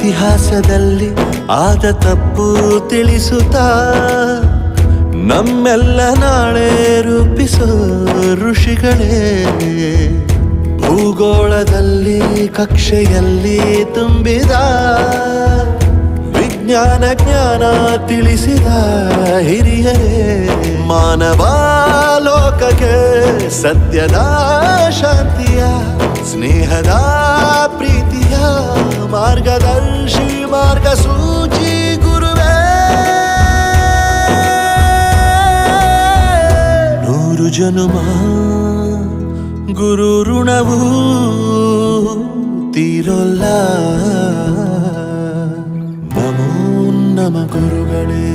ಇತಿಹಾಸದಲ್ಲಿ ಆದ ತಪ್ಪು ತಿಳಿಸುತ್ತಾ ನಮ್ಮೆಲ್ಲ ನಾಳೆ ರೂಪಿಸೋ ಋಷಿಗಳೇ. ಭೂಗೋಳದಲ್ಲಿ ಕಕ್ಷೆಯಲ್ಲಿ ತುಂಬಿದ ವಿಜ್ಞಾನ ಜ್ಞಾನ ತಿಳಿಸಿದ ಹಿರಿಯರೇ. ಮಾನವ ಲೋಕಕ್ಕೆ ಸತ್ಯದ ಶಾಂತಿಯ ಸ್ನೇಹದ ಪ್ರೀತಿಯ ಮಾರ್ಗದರ್ಶಿ ಮಾರ್ಗಸೂಚಿ ಗುರುವೇ. 100 ಜನುಮ ಗುರು ಋಣವು ತೀರೋಲ್ಲ. ನಮೋ ನಮ ಗುರುಗಳೇ.